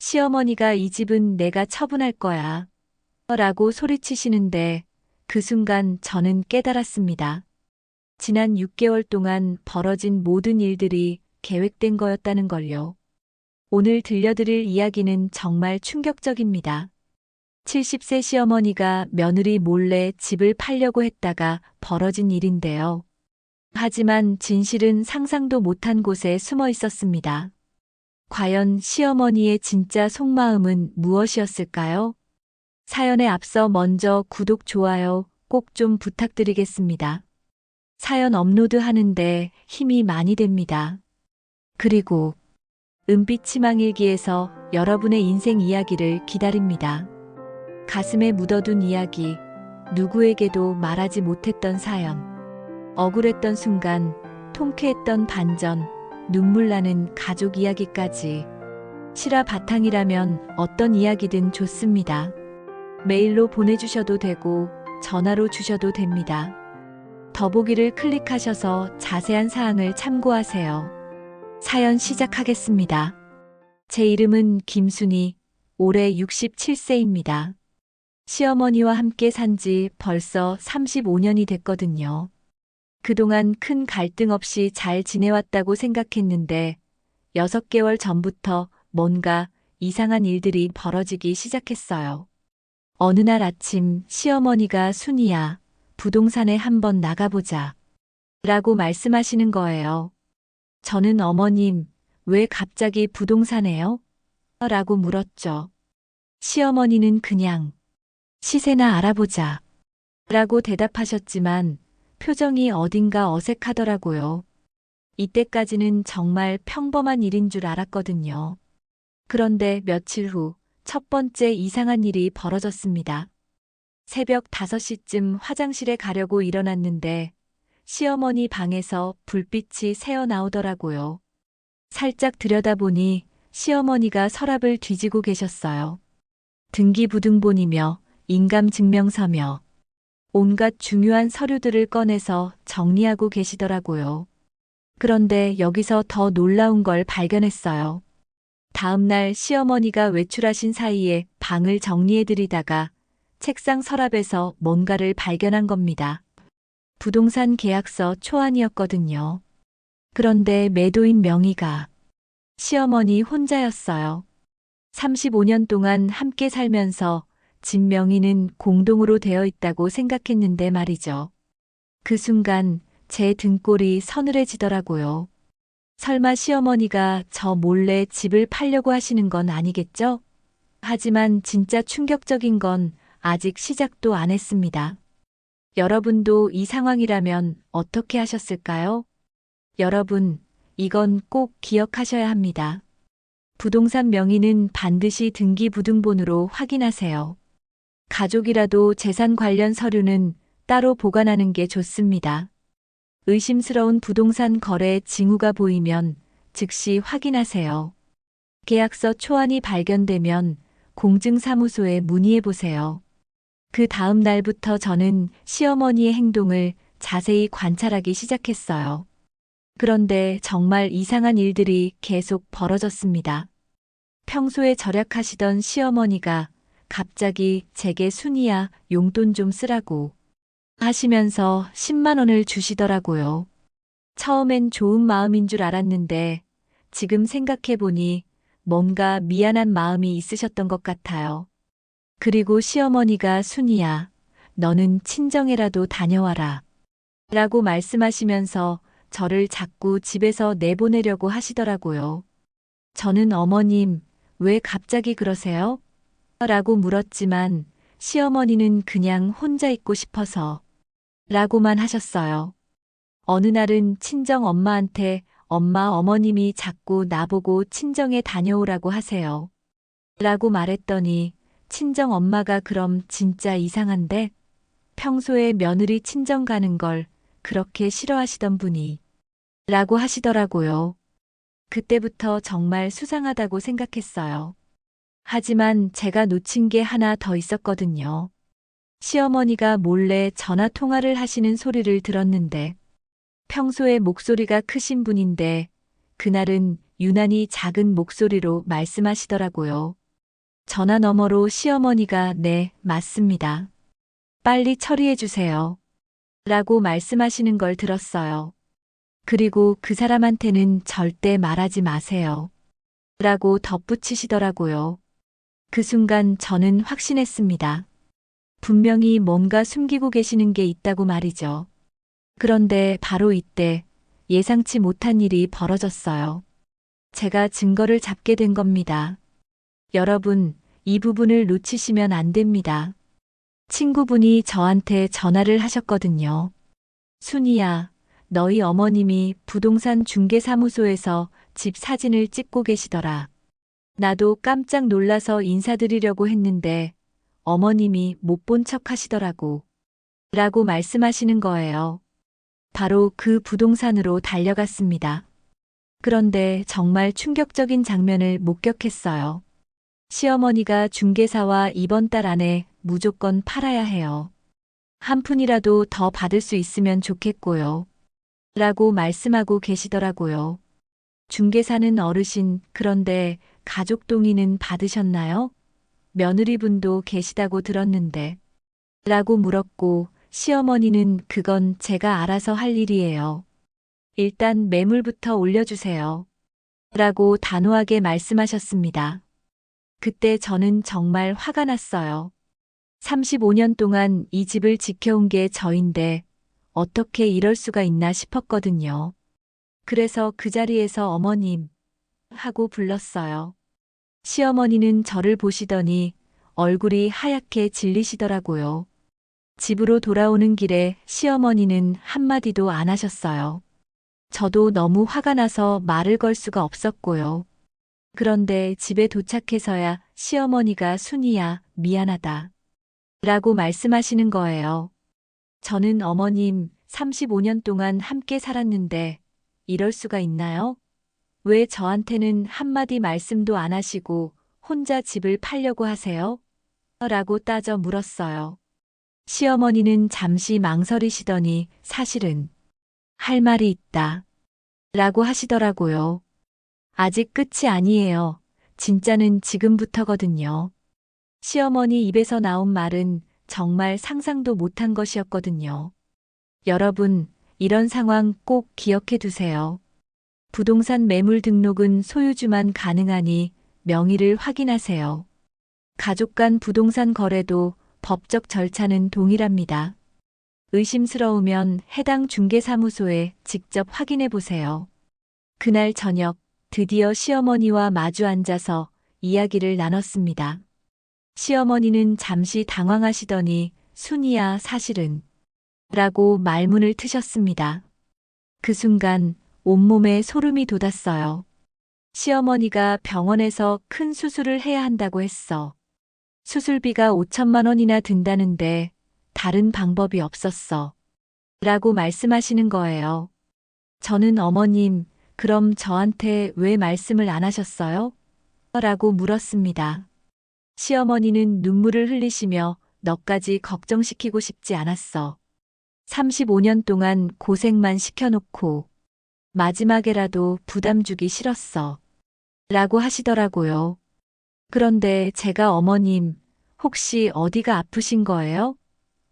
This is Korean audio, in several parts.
시어머니가 이 집은 내가 처분할 거야. 라고 소리치시는데 그 순간 저는 깨달았습니다. 지난 6개월 동안 벌어진 모든 일들이 계획된 거였다는 걸요. 오늘 들려드릴 이야기는 정말 충격적입니다. 70세 시어머니가 며느리 몰래 집을 팔려고 했다가 벌어진 일인데요. 하지만 진실은 상상도 못한 곳에 숨어 있었습니다. 과연 시어머니의 진짜 속마음은 무엇이었을까요? 사연에 앞서 먼저 구독, 좋아요 꼭 좀 부탁드리겠습니다. 사연 업로드 하는데 힘이 많이 됩니다. 그리고 은빛 희망일기에서 여러분의 인생 이야기를 기다립니다. 가슴에 묻어둔 이야기, 누구에게도 말하지 못했던 사연, 억울했던 순간, 통쾌했던 반전, 눈물 나는 가족 이야기까지. 실화 바탕이라면 어떤 이야기든 좋습니다. 메일로 보내주셔도 되고 전화로 주셔도 됩니다. 더보기를 클릭하셔서 자세한 사항을 참고하세요. 사연 시작하겠습니다. 제 이름은 김순희, 올해 67세입니다. 시어머니와 함께 산 지 벌써 35년이 됐거든요. 그동안 큰 갈등 없이 잘 지내왔다고 생각했는데 6개월 전부터 뭔가 이상한 일들이 벌어지기 시작했어요. 어느 날 아침 시어머니가 순이야, 부동산에 한번 나가보자 라고 말씀하시는 거예요. 저는 어머님, 왜 갑자기 부동산에요? 라고 물었죠. 시어머니는 그냥 시세나 알아보자 라고 대답하셨지만 표정이 어딘가 어색하더라고요. 이때까지는 정말 평범한 일인 줄 알았거든요. 그런데 며칠 후 첫 번째 이상한 일이 벌어졌습니다. 새벽 5시쯤 화장실에 가려고 일어났는데 시어머니 방에서 불빛이 새어 나오더라고요. 살짝 들여다보니 시어머니가 서랍을 뒤지고 계셨어요. 등기부등본이며 인감증명서며 온갖 중요한 서류들을 꺼내서 정리하고 계시더라고요. 그런데 여기서 더 놀라운 걸 발견했어요. 다음 날 시어머니가 외출하신 사이에 방을 정리해드리다가 책상 서랍에서 뭔가를 발견한 겁니다. 부동산 계약서 초안이었거든요. 그런데 매도인 명의가 시어머니 혼자였어요. 35년 동안 함께 살면서 집 명의는 공동으로 되어 있다고 생각했는데 말이죠. 그 순간 제 등골이 서늘해지더라고요. 설마 시어머니가 저 몰래 집을 팔려고 하시는 건 아니겠죠? 하지만 진짜 충격적인 건 아직 시작도 안 했습니다. 여러분도 이 상황이라면 어떻게 하셨을까요? 여러분, 이건 꼭 기억하셔야 합니다. 부동산 명의는 반드시 등기부등본으로 확인하세요. 가족이라도 재산 관련 서류는 따로 보관하는 게 좋습니다. 의심스러운 부동산 거래 징후가 보이면 즉시 확인하세요. 계약서 초안이 발견되면 공증사무소에 문의해 보세요. 그 다음 날부터 저는 시어머니의 행동을 자세히 관찰하기 시작했어요. 그런데 정말 이상한 일들이 계속 벌어졌습니다. 평소에 절약하시던 시어머니가 갑자기 제게 순이야 용돈 좀 쓰라고 하시면서 10만 원을 주시더라고요. 처음엔 좋은 마음인 줄 알았는데 지금 생각해보니 뭔가 미안한 마음이 있으셨던 것 같아요. 그리고 시어머니가 순이야, 너는 친정에라도 다녀와라 라고 말씀하시면서 저를 자꾸 집에서 내보내려고 하시더라고요. 저는 어머님, 왜 갑자기 그러세요? 라고 물었지만 시어머니는 그냥 혼자 있고 싶어서 라고만 하셨어요. 어느 날은 친정 엄마한테 엄마 어머님이 자꾸 나보고 친정에 다녀오라고 하세요. 라고 말했더니 친정 엄마가 그럼 진짜 이상한데? 평소에 며느리 친정 가는 걸 그렇게 싫어하시던 분이 라고 하시더라고요. 그때부터 정말 수상하다고 생각했어요. 하지만 제가 놓친 게 하나 더 있었거든요. 시어머니가 몰래 전화 통화를 하시는 소리를 들었는데 평소에 목소리가 크신 분인데 그날은 유난히 작은 목소리로 말씀하시더라고요. 전화 너머로 시어머니가 네, 맞습니다. 빨리 처리해 주세요. 라고 말씀하시는 걸 들었어요. 그리고 그 사람한테는 절대 말하지 마세요. 라고 덧붙이시더라고요. 그 순간 저는 확신했습니다. 분명히 뭔가 숨기고 계시는 게 있다고 말이죠. 그런데 바로 이때 예상치 못한 일이 벌어졌어요. 제가 증거를 잡게 된 겁니다. 여러분, 이 부분을 놓치시면 안 됩니다. 친구분이 저한테 전화를 하셨거든요. 순이야, 너희 어머님이 부동산 중개사무소에서 집 사진을 찍고 계시더라. 나도 깜짝 놀라서 인사드리려고 했는데 어머님이 못 본 척 하시더라고. 라고 말씀하시는 거예요. 바로 그 부동산으로 달려갔습니다. 그런데 정말 충격적인 장면을 목격했어요. 시어머니가 중개사와 이번 달 안에 무조건 팔아야 해요. 한 푼이라도 더 받을 수 있으면 좋겠고요. 라고 말씀하고 계시더라고요. 중개사는 어르신, 그런데 가족 동의는 받으셨나요? 며느리분도 계시다고 들었는데. 라고 물었고, 시어머니는 그건 제가 알아서 할 일이에요. 일단 매물부터 올려주세요. 라고 단호하게 말씀하셨습니다. 그때 저는 정말 화가 났어요. 35년 동안 이 집을 지켜온 게 저인데 어떻게 이럴 수가 있나 싶었거든요. 그래서 그 자리에서 어머님 하고 불렀어요. 시어머니는 저를 보시더니 얼굴이 하얗게 질리시더라고요. 집으로 돌아오는 길에 시어머니는 한마디도 안 하셨어요. 저도 너무 화가 나서 말을 걸 수가 없었고요. 그런데 집에 도착해서야 시어머니가 순이야, 미안하다. 라고 말씀하시는 거예요. 저는 어머님 35년 동안 함께 살았는데 이럴 수가 있나요? 왜 저한테는 한마디 말씀도 안 하시고 혼자 집을 팔려고 하세요? 라고 따져 물었어요. 시어머니는 잠시 망설이시더니 사실은 할 말이 있다. 라고 하시더라고요. 아직 끝이 아니에요. 진짜는 지금부터거든요. 시어머니 입에서 나온 말은 정말 상상도 못한 것이었거든요. 여러분, 이런 상황 꼭 기억해 두세요. 부동산 매물 등록은 소유주만 가능하니 명의를 확인하세요. 가족 간 부동산 거래도 법적 절차는 동일합니다. 의심스러우면 해당 중개사무소에 직접 확인해 보세요. 그날 저녁, 드디어 시어머니와 마주 앉아서 이야기를 나눴습니다. 시어머니는 잠시 당황하시더니 순이야 사실은 라고 말문을 트셨습니다. 그 순간 온몸에 소름이 돋았어요. 시어머니가 병원에서 큰 수술을 해야 한다고 했어. 수술비가 5천만 원이나 든다는데 다른 방법이 없었어. 라고 말씀하시는 거예요. 저는 어머님, 그럼 저한테 왜 말씀을 안 하셨어요? 라고 물었습니다. 시어머니는 눈물을 흘리시며 너까지 걱정시키고 싶지 않았어. 35년 동안 고생만 시켜놓고 마지막에라도 부담 주기 싫었어. 라고 하시더라고요. 그런데 제가 어머님, 혹시 어디가 아프신 거예요?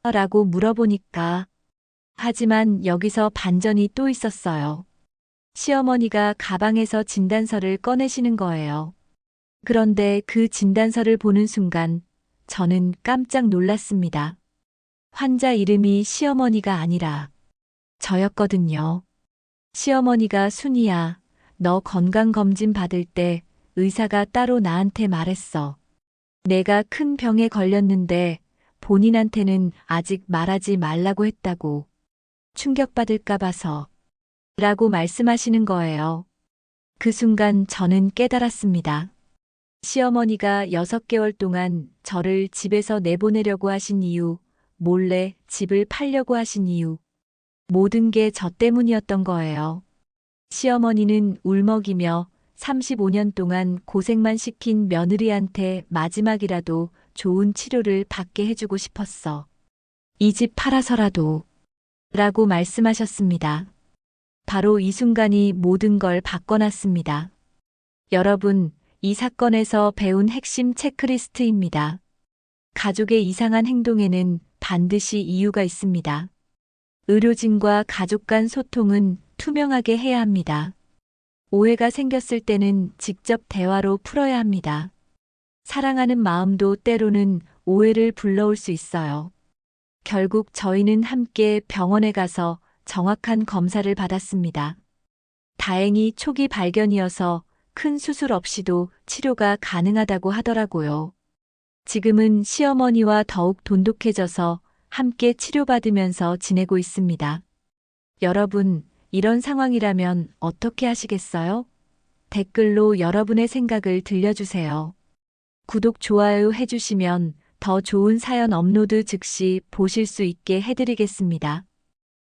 라고 물어보니까 하지만 여기서 반전이 또 있었어요. 시어머니가 가방에서 진단서를 꺼내시는 거예요. 그런데 그 진단서를 보는 순간 저는 깜짝 놀랐습니다. 환자 이름이 시어머니가 아니라 저였거든요. 시어머니가 순이야, 너 건강검진 받을 때 의사가 따로 나한테 말했어. 내가 큰 병에 걸렸는데 본인한테는 아직 말하지 말라고 했다고. 충격받을까 봐서. 라고 말씀하시는 거예요. 그 순간 저는 깨달았습니다. 시어머니가 6개월 동안 저를 집에서 내보내려고 하신 이유, 몰래 집을 팔려고 하신 이유, 모든 게 저 때문이었던 거예요. 시어머니는 울먹이며 35년 동안 고생만 시킨 며느리한테 마지막이라도 좋은 치료를 받게 해주고 싶었어. 이 집 팔아서라도. 라고 말씀하셨습니다. 바로 이 순간이 모든 걸 바꿔놨습니다. 여러분, 이 사건에서 배운 핵심 체크리스트입니다. 가족의 이상한 행동에는 반드시 이유가 있습니다. 의료진과 가족 간 소통은 투명하게 해야 합니다. 오해가 생겼을 때는 직접 대화로 풀어야 합니다. 사랑하는 마음도 때로는 오해를 불러올 수 있어요. 결국 저희는 함께 병원에 가서 정확한 검사를 받았습니다. 다행히 초기 발견이어서 큰 수술 없이도 치료가 가능하다고 하더라고요. 지금은 시어머니와 더욱 돈독해져서 함께 치료받으면서 지내고 있습니다. 여러분, 이런 상황이라면 어떻게 하시겠어요? 댓글로 여러분의 생각을 들려주세요. 구독, 좋아요 해주시면 더 좋은 사연 업로드 즉시 보실 수 있게 해드리겠습니다.